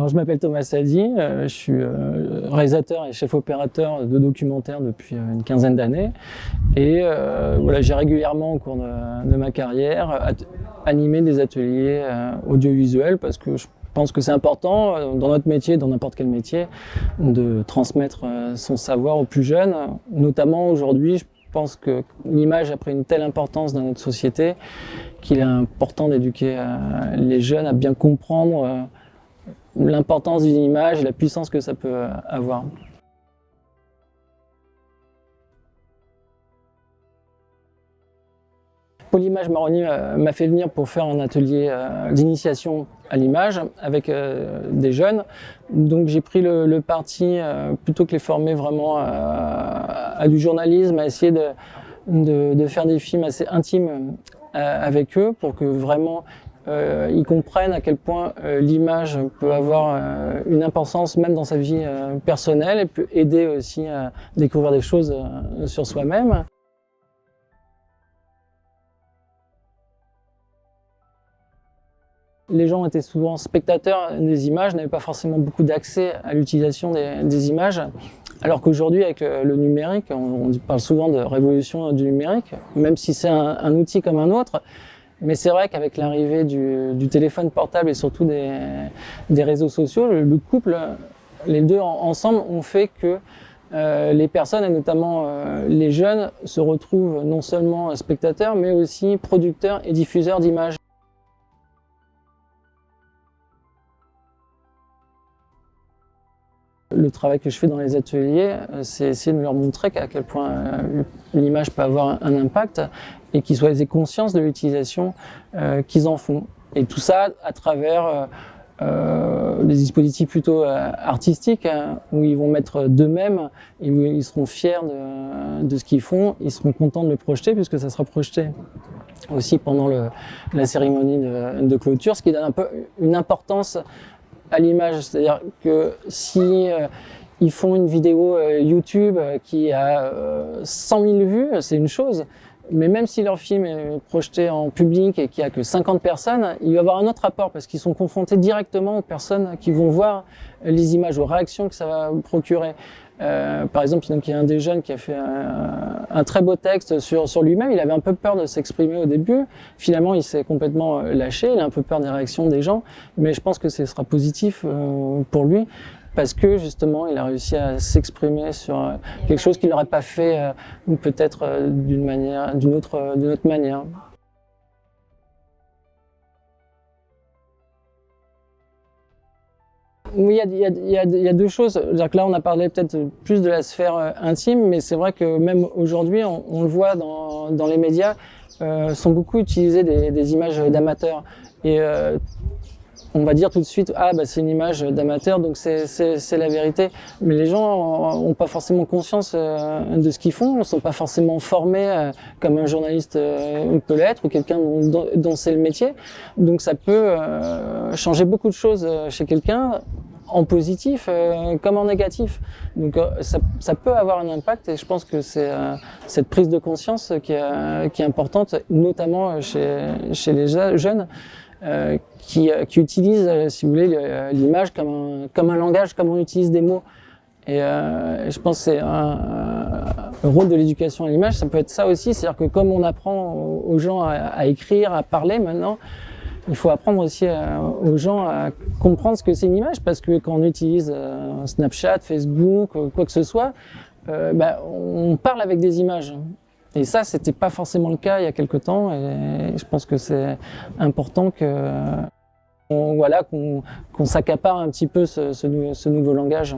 Alors, je m'appelle Thomas Sadi, je suis réalisateur et chef opérateur de documentaires depuis une quinzaine d'années. Et voilà, j'ai régulièrement au cours de ma carrière animé des ateliers audiovisuels parce que je pense que c'est important dans notre métier, dans n'importe quel métier, de transmettre son savoir aux plus jeunes. Notamment aujourd'hui, je pense que l'image a pris une telle importance dans notre société qu'il est important d'éduquer les jeunes à bien comprendre l'importance d'une image et la puissance que ça peut avoir. Polymage Maroni m'a fait venir pour faire un atelier d'initiation à l'image avec des jeunes. Donc j'ai pris le parti, plutôt que les former vraiment à du journalisme, à essayer de faire des films assez intimes avec eux pour que vraiment ils comprennent à quel point l'image peut avoir une importance même dans sa vie personnelle et peut aider aussi à découvrir des choses sur soi-même. Les gens étaient souvent spectateurs des images, n'avaient pas forcément beaucoup d'accès à l'utilisation des images. Alors qu'aujourd'hui, avec le numérique, on parle souvent de révolution du numérique, même si c'est un outil comme un autre. Mais c'est vrai qu'avec l'arrivée du téléphone portable et surtout des réseaux sociaux, le couple, les deux ensemble, ont fait que les personnes, et notamment les jeunes, se retrouvent non seulement spectateurs, mais aussi producteurs et diffuseurs d'images. Le travail que je fais dans les ateliers, c'est essayer de leur montrer à quel point l'image peut avoir un impact et qu'ils soient aient conscience de l'utilisation qu'ils en font. Et tout ça à travers des dispositifs plutôt artistiques où ils vont mettre d'eux-mêmes et où ils seront fiers de ce qu'ils font, ils seront contents de le projeter puisque ça sera projeté aussi pendant la cérémonie de clôture, ce qui donne un peu une importance à l'image, c'est-à-dire que si ils font une vidéo YouTube qui a 100 000 vues, c'est une chose, mais même si leur film est projeté en public et qu'il n'y a que 50 personnes, il va y avoir un autre rapport parce qu'ils sont confrontés directement aux personnes qui vont voir les images, aux réactions que ça va procurer. Par exemple, il y a un des jeunes qui a fait un très beau texte sur lui-même. Il avait un peu peur de s'exprimer au début. Finalement, il s'est complètement lâché. Il a un peu peur des réactions des gens. Mais je pense que ce sera positif pour lui parce que justement, il a réussi à s'exprimer sur quelque chose qu'il n'aurait pas fait peut-être d'une autre manière. Oui, il y a deux choses. C'est-à-dire que là, on a parlé peut-être plus de la sphère intime, mais c'est vrai que même aujourd'hui, on le voit dans les médias, sont beaucoup utilisées des images d'amateurs. Et on va dire tout de suite, c'est une image d'amateur, donc c'est la vérité. Mais les gens n'ont pas forcément conscience de ce qu'ils font, ne sont pas forcément formés comme un journaliste peut l'être ou quelqu'un dont c'est le métier. Donc ça peut changer beaucoup de choses chez quelqu'un, en positif comme en négatif. Donc ça peut avoir un impact et je pense que c'est cette prise de conscience qui est importante, notamment chez les jeunes. Qui utilisent, si vous voulez, l'image comme un langage, comme on utilise des mots. Et je pense que c'est le rôle de l'éducation à l'image, ça peut être ça aussi, c'est-à-dire que comme on apprend aux gens à écrire, à parler maintenant, il faut apprendre aussi aux gens à comprendre ce que c'est une image, parce que quand on utilise Snapchat, Facebook, quoi que ce soit, on parle avec des images. Et ça, c'était pas forcément le cas il y a quelque temps, et je pense que c'est important qu'on s'accapare un petit peu ce nouveau langage.